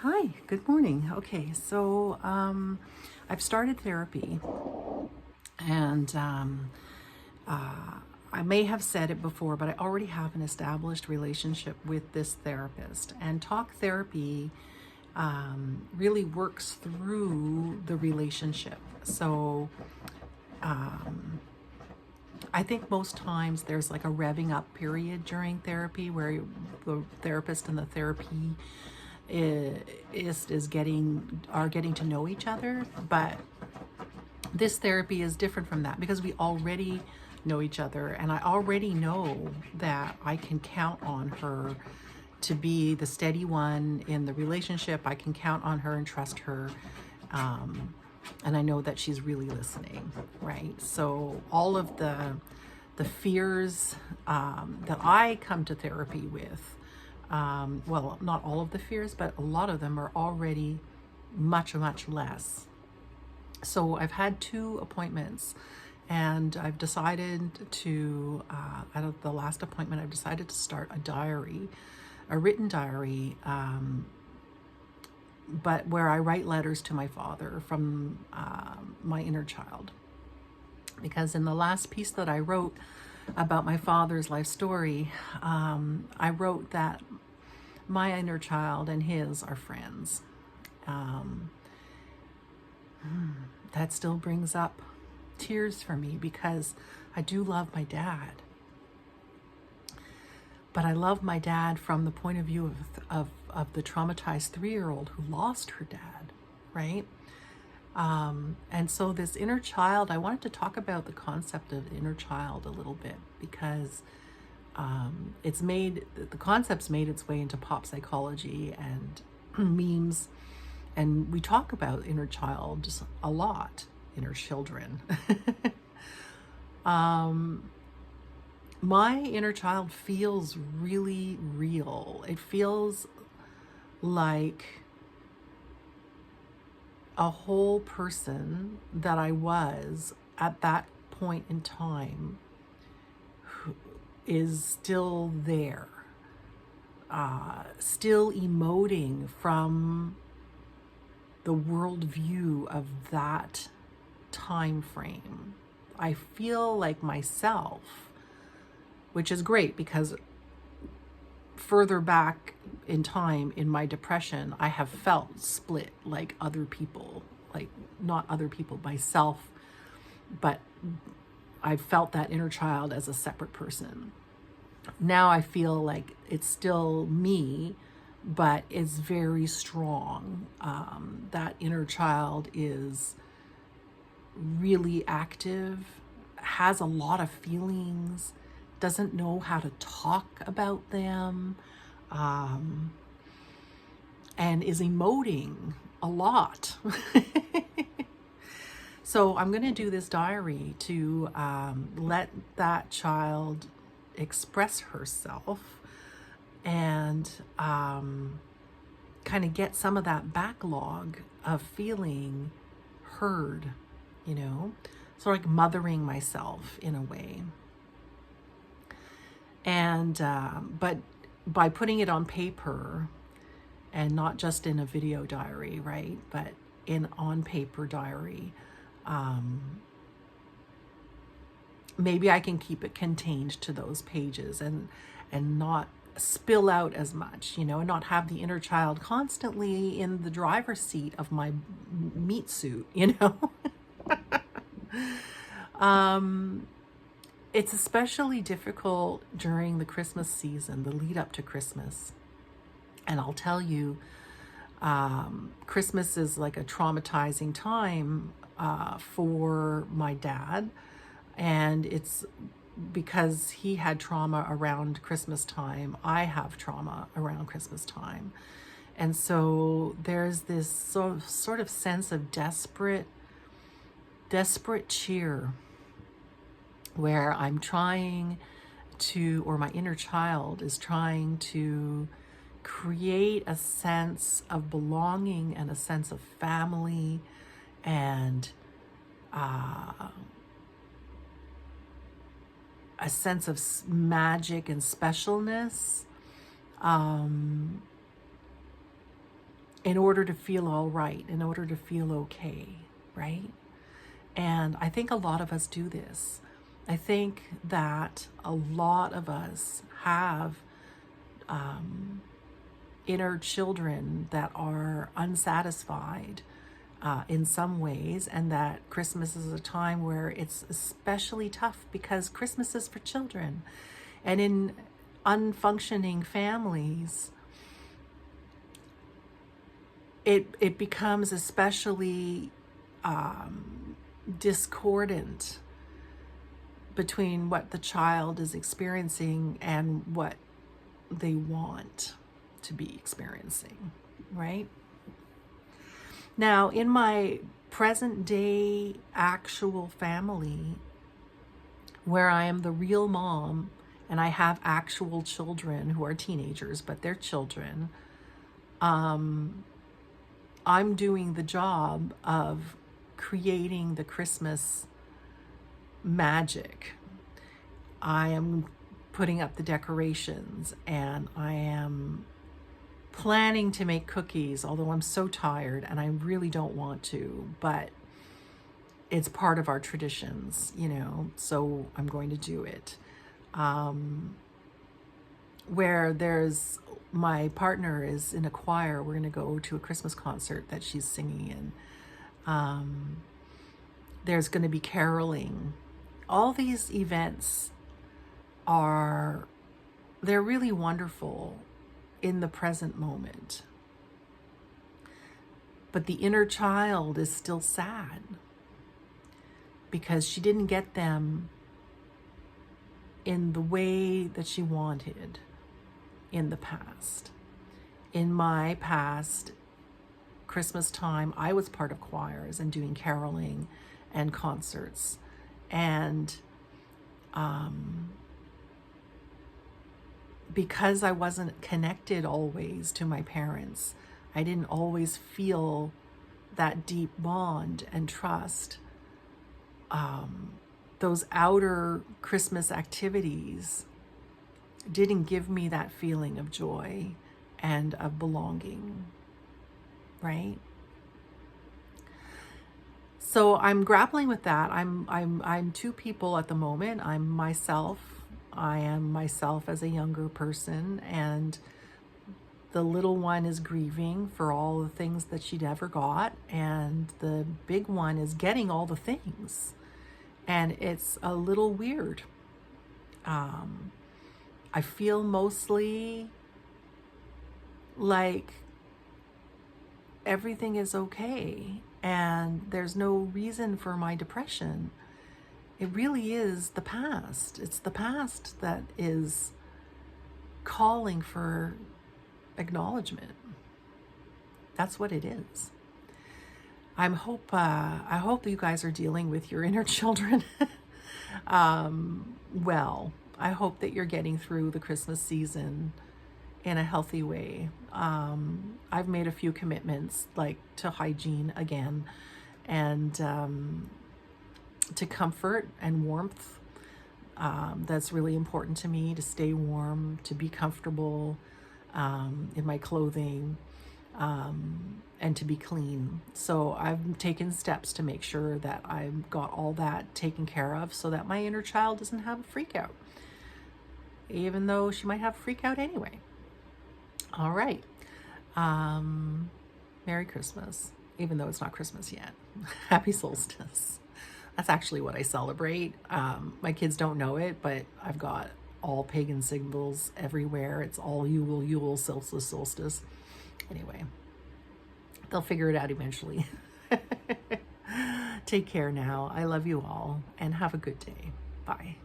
Hi, good morning. Okay, so I've started therapy, and I may have said it before, but I already have an established relationship with this therapist. And talk therapy really works through the relationship. So I think most times there's like a revving up period during therapy where the therapist and the therapy is getting to know each other, but this therapy is different from that because we already know each other, and I already know that I can count on her to be the steady one in the relationship. I can count on her and trust her. And I know that she's really listening, right? So all of the fears that I come to therapy with, well, not all of the fears, but a lot of them are already much, much less. So I've had 2 appointments, and I've decided to, out of the last appointment, I've decided to start a diary, a written diary, but where I write letters to my father from my inner child. Because in the last piece that I wrote about my father's life story, I wrote that my inner child and his are friends. That still brings up tears for me because I do love my dad. But I love my dad from the point of view of the traumatized 3-year-old who lost her dad, right? And so this inner child, I wanted to talk about the concept of inner child a little bit because the concept's made its way into pop psychology and memes, and we talk about inner child just a lot, inner children. My inner child feels really real. It feels like a whole person that I was at that point in time who is still there, still emoting from the worldview of that time frame. I feel like myself, which is great because further back in time in my depression, I have felt split like other people, like not other people, myself, but I felt that inner child as a separate person. Now I feel like it's still me, but it's very strong. That inner child is really active, has a lot of feelings, doesn't know how to talk about them, and is emoting a lot. So I'm going to do this diary to let that child express herself and kind of get some of that backlog of feeling heard, you know, so like mothering myself in a way. And but by putting it on paper and not just in a video diary, right, but in on paper diary, maybe I can keep it contained to those pages and not spill out as much, you know, and not have the inner child constantly in the driver's seat of my meat suit, you know. It's especially difficult during the Christmas season, the lead up to Christmas. And I'll tell you, Christmas is like a traumatizing time for my dad. And it's because he had trauma around Christmas time. I have trauma around Christmas time. And so there's this sort of sense of desperate cheer where I'm trying to, or my inner child is trying to create a sense of belonging and a sense of family and a sense of magic and specialness. in order to feel all right, in order to feel okay, right? And I think a lot of us do this. I think that a lot of us have inner children that are unsatisfied in some ways, and that Christmas is a time where it's especially tough because Christmas is for children. And in unfunctioning families, it becomes especially discordant between what the child is experiencing and what they want to be experiencing, right? Now, in my present day actual family, where I am the real mom and I have actual children who are teenagers, but they're children, I'm doing the job of creating the Christmas magic. I am putting up the decorations, and I am planning to make cookies, although I'm so tired and I really don't want to, but it's part of our traditions, you know, so I'm going to do it. Where there's, my partner is in a choir, we're going to go to a Christmas concert that she's singing in. There's going to be caroling. All these events they're really wonderful in the present moment. But the inner child is still sad because she didn't get them in the way that she wanted in the past. In my past Christmas time, I was part of choirs and doing caroling and concerts. And because I wasn't connected always to my parents, I didn't always feel that deep bond and trust. Those outer Christmas activities didn't give me that feeling of joy and of belonging, right? So I'm grappling with that. I'm two people at the moment. I'm myself. I am myself as a younger person, and the little one is grieving for all the things that she never got, and the big one is getting all the things. And it's a little weird. I feel mostly like everything is okay and there's no reason for my depression. It really is the past. It's the past that is calling for acknowledgement. That's what it is. I hope you guys are dealing with your inner children well. I hope that you're getting through the Christmas season in a healthy way. I've made a few commitments, like to hygiene again, and to comfort and warmth. That's really important to me, to stay warm, to be comfortable in my clothing, and to be clean. So I've taken steps to make sure that I've got all that taken care of so that my inner child doesn't have a freak out, even though she might have a freak out anyway. All right. Merry Christmas, even though it's not Christmas yet. Happy solstice. That's actually what I celebrate. My kids don't know it, but I've got all pagan symbols everywhere. It's all Yule, Yule, solstice, solstice. Anyway, they'll figure it out eventually. Take care now. I love you all, and have a good day. Bye.